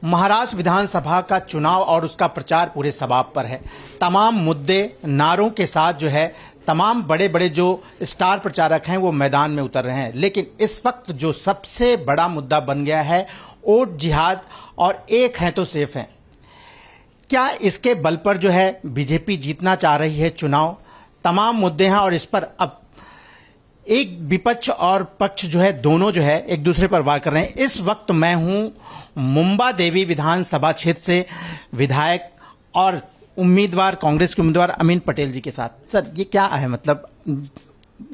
महाराष्ट्र विधानसभा का चुनाव और उसका प्रचार पूरे सबाब पर है। तमाम मुद्दे नारों के साथ जो है तमाम बड़े बड़े जो स्टार प्रचारक हैं वो मैदान में उतर रहे हैं, लेकिन इस वक्त जो सबसे बड़ा मुद्दा बन गया है वोट जिहाद और एक है तो सेफ है। क्या इसके बल पर जो है बीजेपी जीतना चाह रही है चुनाव? तमाम मुद्दे हैं और इस पर अब एक विपक्ष और पक्ष जो है दोनों जो है एक दूसरे पर वार कर रहे हैं। इस वक्त मैं हूं मुंबा देवी विधानसभा क्षेत्र से विधायक और उम्मीदवार कांग्रेस के उम्मीदवार अमीन पटेल जी के साथ। सर, ये क्या है, मतलब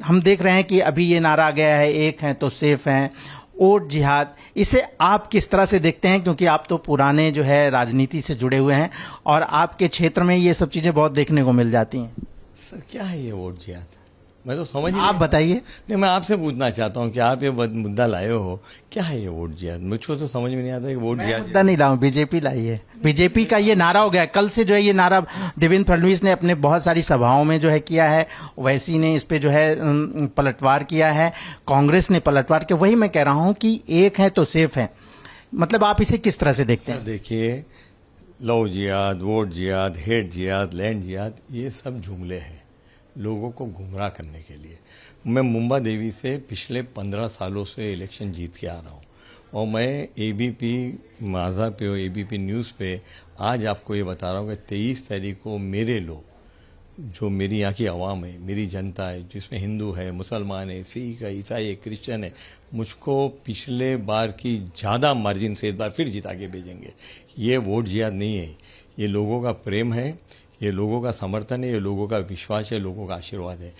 हम देख रहे हैं कि अभी ये नारा आ गया है एक है तो सेफ हैं, वोट जिहाद, इसे आप किस तरह से देखते हैं? क्योंकि आप तो पुराने जो है राजनीति से जुड़े हुए हैं और आपके क्षेत्र में ये सब चीजें बहुत देखने को मिल जाती हैं। सर, क्या है ये वोट जिहाद? मैं तो समझ आप बताइए। नहीं, मैं आपसे पूछना चाहता हूँ कि आप ये मुद्दा लाए हो, क्या है ये वोट जिहाद? मुझको तो समझ में नहीं आता कि वोट जिहाद। मुद्दा नहीं लाऊं, बीजेपी लाई है। बीजेपी का ये नारा हो गया, कल से जो है ये नारा देवेंद्र फडणवीस ने अपने बहुत सारी सभाओं में जो है किया है, वैसी ने इस पे जो है पलटवार किया है, कांग्रेस ने पलटवार किया। वही मैं कह रहा हूँ कि एक है तो सेफ है, मतलब आप इसे किस तरह से देखते हैं? देखिए, लव जिहाद, वोट जिहाद, हेट जिहाद, लैंड जिहाद, ये सब जुमले हैं लोगों को गुमराह करने के लिए। मैं मुंबा देवी से पिछले 15 सालों से इलेक्शन जीत के आ रहा हूँ और मैं एबीपी माझा पे और एबीपी न्यूज़ पे आज आपको ये बता रहा हूँ कि 23 तारीख को मेरे लोग, जो मेरी यहाँ की आवाम है, मेरी जनता है, जिसमें हिंदू है, मुसलमान है, सिख है, ईसाई है, क्रिश्चियन है, मुझको पिछले बार की ज़्यादा मार्जिन से इस बार फिर जिता के भेजेंगे। ये वोट जिहाद नहीं है, ये लोगों का प्रेम है, ये लोगों का समर्थन है, ये लोगों का विश्वास है, लोगों का आशीर्वाद है।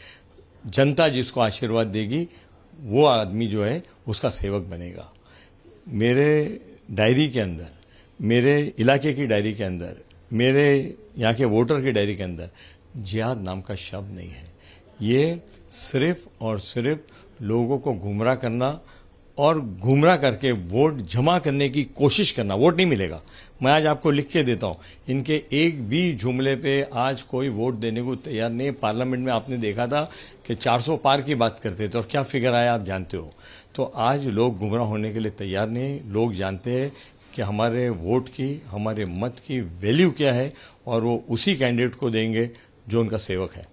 जनता जिसको आशीर्वाद देगी वो आदमी जो है उसका सेवक बनेगा। मेरे डायरी के अंदर, मेरे इलाके की डायरी के अंदर, मेरे यहाँ के वोटर की डायरी के अंदर जिहाद नाम का शब्द नहीं है। ये सिर्फ और सिर्फ लोगों को गुमराह करना और गुमराह करके वोट जमा करने की कोशिश करना। वोट नहीं मिलेगा, मैं आज आपको लिख के देता हूं। इनके एक भी जुमले पे आज कोई वोट देने को तैयार नहीं। पार्लियामेंट में आपने देखा था कि 400 पार की बात करते थे और क्या फिगर आया आप जानते हो। तो आज लोग गुमराह होने के लिए तैयार नहीं। लोग जानते हैं कि हमारे वोट की, हमारे मत की वैल्यू क्या है और वो उसी कैंडिडेट को देंगे जो उनका सेवक है।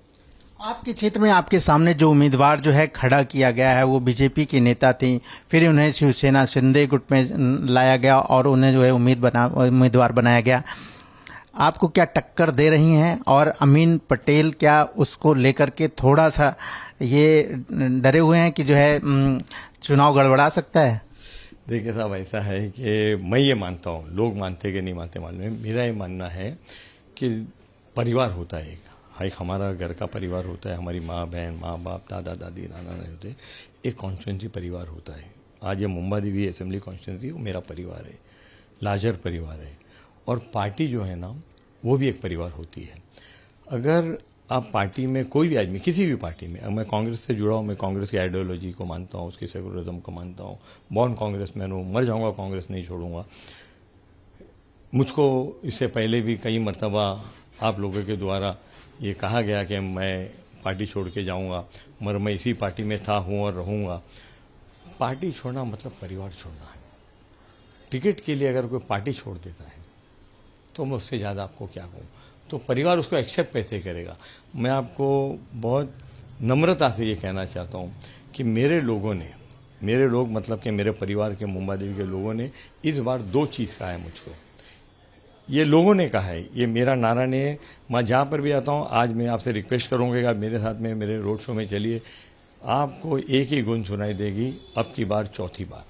आपके क्षेत्र में आपके सामने जो उम्मीदवार जो है खड़ा किया गया है वो बीजेपी के नेता थी, फिर उन्हें शिवसेना शिंदे गुट में लाया गया और उन्हें जो है उम्मीदवार बनाया गया। आपको क्या टक्कर दे रही हैं और अमीन पटेल क्या उसको लेकर के थोड़ा सा ये डरे हुए हैं कि जो है चुनाव गड़बड़ा सकता है? देखिए साहब, ऐसा है कि मैं ये मानता हूँ, लोग मानते कि नहीं मानते मालूम है, मेरा ये मानना है कि परिवार होता है एक हमारा घर का परिवार होता है, हमारी माँ बहन, माँ बाप, दादा दादी, नाना नानी होते, एक कॉन्स्टिट्यूंसी परिवार होता है। आज ये मुंबा देवी असेंबली कॉन्स्टिट्यूंसी वो मेरा परिवार है, लार्जर परिवार है। और पार्टी जो है ना वो भी एक परिवार होती है। अगर आप पार्टी में कोई भी आदमी, किसी भी पार्टी में, मैं कांग्रेस से जुड़ा हूँ, मैं कांग्रेस की आइडियोलॉजी को मानता हूँ, उसकी सेकुलरिज्म को मानता हूँ, बॉर्न कांग्रेसमैन हूँ, मर जाऊँगा कांग्रेस नहीं छोड़ूंगा। मुझको इससे पहले भी कई मरतबा आप लोगों के द्वारा ये कहा गया कि मैं पार्टी छोड़ के जाऊंगा, मगर मैं इसी पार्टी में था, हूं और रहूंगा। पार्टी छोड़ना मतलब परिवार छोड़ना है। टिकट के लिए अगर कोई पार्टी छोड़ देता है तो मैं उससे ज़्यादा आपको क्या कहूँ। तो परिवार उसको एक्सेप्ट कैसे करेगा? मैं आपको बहुत नम्रता से ये कहना चाहता हूँ कि मेरे लोग मतलब कि मेरे परिवार के, मुंबा देवी के लोगों ने इस बार 2 चीज़ कहा है मुझको। ये लोगों ने कहा है, ये मेरा नारा नहीं है। मैं जहाँ पर भी आता हूँ, आज मैं आपसे रिक्वेस्ट करूँगा कि आप मेरे साथ में मेरे रोड शो में चलिए, आपको एक ही गुण सुनाई देगी, अब की बार चौथी बार।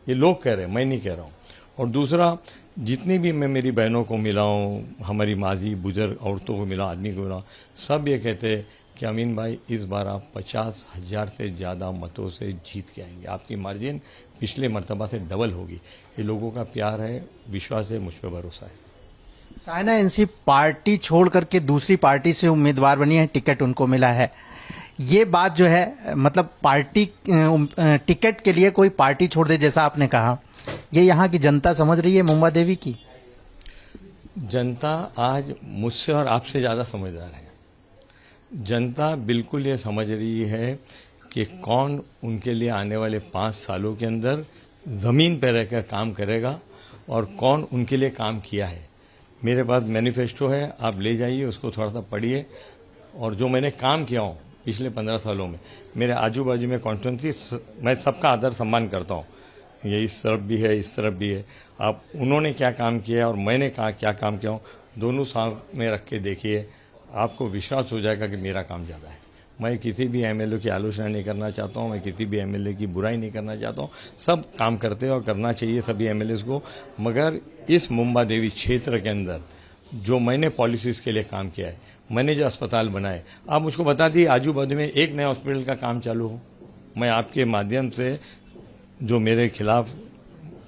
ये लोग कह रहे हैं, मैं नहीं कह रहा हूँ। और दूसरा, जितनी भी मैं मेरी बहनों को मिला हूँ, हमारी माजी बुजुर्ग औरतों को मिला, आदमी को मिला, सब ये कहते हैं कि अमीन भाई इस बार आप 50,000 से ज़्यादा मतों से जीत के आएंगे, आपकी मार्जिन पिछले मरतबा से डबल होगी। ये लोगों का प्यार है, विश्वास है, मुझ पर भरोसा है। साइना एनसी पार्टी छोड़ करके दूसरी पार्टी से उम्मीदवार बनी है, टिकट उनको मिला है। ये बात जो है मतलब पार्टी टिकट के लिए कोई पार्टी छोड़ दे, जैसा आपने कहा, ये यहाँ की जनता समझ रही है मुंबा देवी की? जनता आज मुझसे और आपसे ज़्यादा समझदार है। जनता बिल्कुल ये समझ रही है कि कौन उनके लिए आने वाले 5 सालों के अंदर ज़मीन पर रहकर काम करेगा और कौन उनके लिए काम किया है। मेरे पास मैनिफेस्टो है, आप ले जाइए, उसको थोड़ा सा पढ़िए। और जो मैंने काम किया हूँ पिछले 15 सालों में, मेरे आजू बाजू में कॉन्स्टिट्यूंसी, मैं सबका आदर सम्मान करता हूँ, ये इस तरफ भी है, इस तरफ भी है। आप उन्होंने क्या काम किया है और मैंने क्या काम किया हूँ, दोनों साथ में रख के देखिए, आपको विश्वास हो जाएगा कि मेरा काम ज़्यादा है। मैं किसी भी एमएलए की आलोचना नहीं करना चाहता हूँ, मैं किसी भी एमएलए की बुराई नहीं करना चाहता हूँ। सब काम करते हैं और करना चाहिए सभी एमएलएस को। मगर इस मुंबा देवी क्षेत्र के अंदर जो मैंने पॉलिसीज़ के लिए काम किया है, मैंने जो अस्पताल बनाए, आप मुझको बता दिए आजू बाजू में एक नया हॉस्पिटल का काम चालू हो। मैं आपके माध्यम से जो मेरे खिलाफ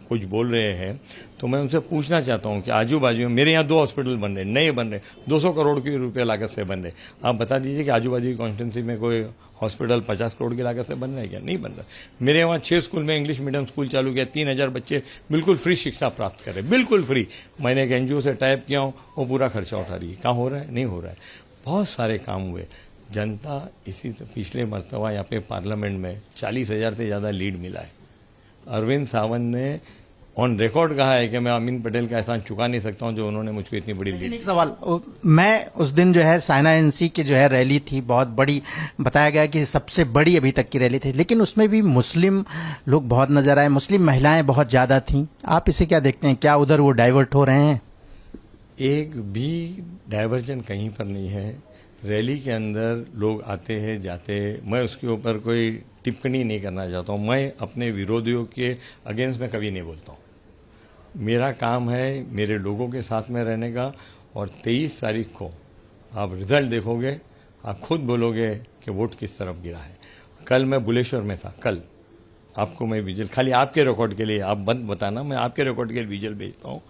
कुछ बोल रहे हैं, तो मैं उनसे पूछना चाहता हूं कि आजू बाजू में मेरे यहाँ 2 हॉस्पिटल बन रहे, नए बन रहे, 200 करोड़ की रुपये लागत से बन रहे। आप बता दीजिए कि आजू बाजू की कॉन्स्टिट्यूंसी में कोई हॉस्पिटल 50 करोड़ की लागत से बन रहा है क्या? नहीं बन रहा। मेरे वहाँ 6 स्कूल में इंग्लिश मीडियम स्कूल चालू किया, 3000 बच्चे बिल्कुल फ्री शिक्षा प्राप्त कर रहे, बिल्कुल फ्री। मैंने एक NGO से टाइप किया हूँ, वो पूरा खर्चा उठा रही है। कहाँ हो रहा है? नहीं हो रहा है। बहुत सारे काम हुए। जनता इसी पिछले मरतबा यहाँ पे पार्लियामेंट में 40,000 से ज़्यादा लीड मिला है। अरविंद सावंत ने ऑन रिकॉर्ड कहा है कि मैं अमीन पटेल का एहसान चुका नहीं सकता हूं जो उन्होंने मुझको इतनी बड़ी लीड। एक सवाल, मैं उस दिन जो है साइना एनसी की जो है रैली थी, बहुत बड़ी बताया गया कि सबसे बड़ी अभी तक की रैली थी, लेकिन उसमें भी मुस्लिम लोग बहुत नजर आए, मुस्लिम महिलाएं बहुत ज्यादा थीं। आप इसे क्या देखते हैं? क्या उधर वो डाइवर्ट हो रहे हैं? एक भी डाइवर्जन कहीं पर नहीं है। रैली के अंदर लोग आते हैं, जाते हैं, मैं उसके ऊपर कोई टिप्पणी नहीं करना चाहता हूँ। मैं अपने विरोधियों के अगेंस्ट में कभी नहीं बोलता हूँ। मेरा काम है मेरे लोगों के साथ में रहने का। और 23 तारीख को आप रिजल्ट देखोगे, आप खुद बोलोगे कि वोट किस तरफ गिरा है। कल मैं बुलेश्वर में था, कल आपको मैं विजुअल, खाली आपके रिकॉर्ड के लिए, आप बंद बताना, मैं आपके रिकॉर्ड के लिए विजुअल भेजता हूँ।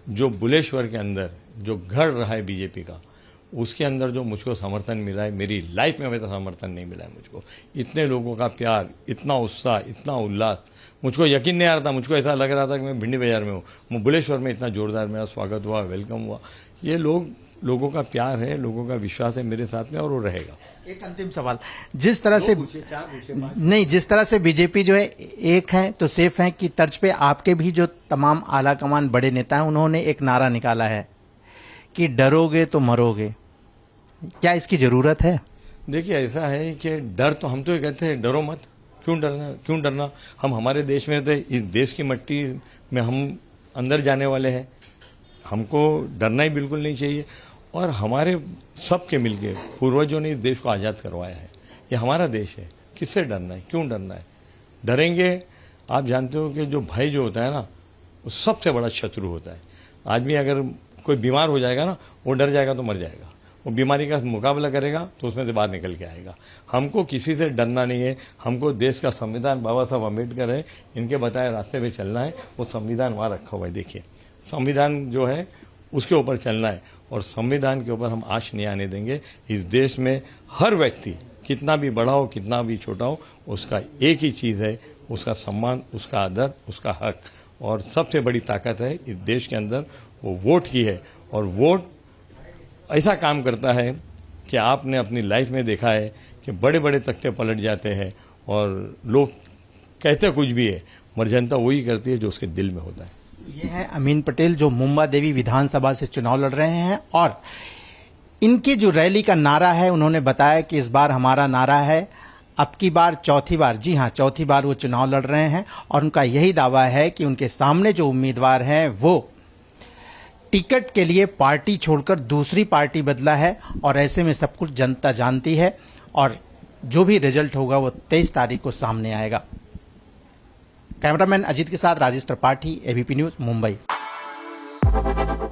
जो बुलेश्वर के अंदर जो गढ़ रहा है बीजेपी का, उसके अंदर जो मुझको समर्थन मिला है, मेरी लाइफ में वैसा समर्थन नहीं मिला है मुझको। इतने लोगों का प्यार, इतना उत्साह, इतना उल्लास, मुझको यकीन नहीं आ रहा था। मुझको ऐसा लग रहा था कि मैं भिंडी बाजार में हूँ। बुलेश्वर में इतना जोरदार मेरा स्वागत हुआ, वेलकम हुआ। ये लोगों का प्यार है, लोगों का विश्वास है मेरे साथ में, और वो रहेगा। एक अंतिम सवाल, जिस तरह से नहीं, जिस तरह से बीजेपी जो है एक है तो सेफ है की तर्ज पे आपके भी जो तमाम आला कमान बड़े नेता हैं, उन्होंने एक नारा निकाला है कि डरोगे तो मरोगे। क्या इसकी जरूरत है? देखिए, ऐसा है कि डर तो हम तो ये कहते हैं डरो मत, क्यों डरना। हम हमारे देश में रहते, इस देश की मट्टी में हम अंदर जाने वाले हैं, हमको डरना ही बिल्कुल नहीं चाहिए। और हमारे सबके मिलके पूर्वजों ने इस देश को आज़ाद करवाया है, ये हमारा देश है, किससे डरना है, क्यों डरना है? डरेंगे, आप जानते हो कि जो भय जो होता है ना, वो सबसे बड़ा शत्रु होता है। आदमी अगर कोई बीमार हो जाएगा ना, वो डर जाएगा तो मर जाएगा। वो बीमारी का मुकाबला करेगा तो उसमें से बाहर निकल के आएगा। हमको किसी से डरना नहीं है। हमको देश का संविधान, बाबा साहब अम्बेडकर है, इनके बताए रास्ते पे चलना है। वो संविधान वहाँ रखा हुआ है, देखिए, संविधान जो है उसके ऊपर चलना है, और संविधान के ऊपर हम आँच नहीं आने देंगे। इस देश में हर व्यक्ति, कितना भी बड़ा हो, कितना भी छोटा हो, उसका एक ही चीज़ है, उसका सम्मान, उसका आदर, उसका हक। और सबसे बड़ी ताकत है इस देश के अंदर, वो वोट की है। और वोट ऐसा काम करता है कि आपने अपनी लाइफ में देखा है कि बड़े बड़े तख्ते पलट जाते हैं और लोग कहते कुछ भी है, मगर जनता वही करती है जो उसके दिल में होता है। ये है अमीन पटेल, जो मुंबा देवी विधानसभा से चुनाव लड़ रहे हैं, और इनकी जो रैली का नारा है, उन्होंने बताया कि इस बार हमारा नारा है अब की बार चौथी बार। जी हाँ, चौथी बार वो चुनाव लड़ रहे हैं, और उनका यही दावा है कि उनके सामने जो उम्मीदवार हैं वो टिकट के लिए पार्टी छोड़कर दूसरी पार्टी बदला है, और ऐसे में सब कुछ जनता जानती है, और जो भी रिजल्ट होगा वो 23 तारीख को सामने आएगा। कैमरामैन अजीत के साथ Rajesh Tripathi, ABP news, Mumbai.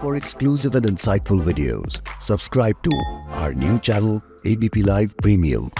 For exclusive and insightful videos, subscribe to our new channel ABP Live Premium.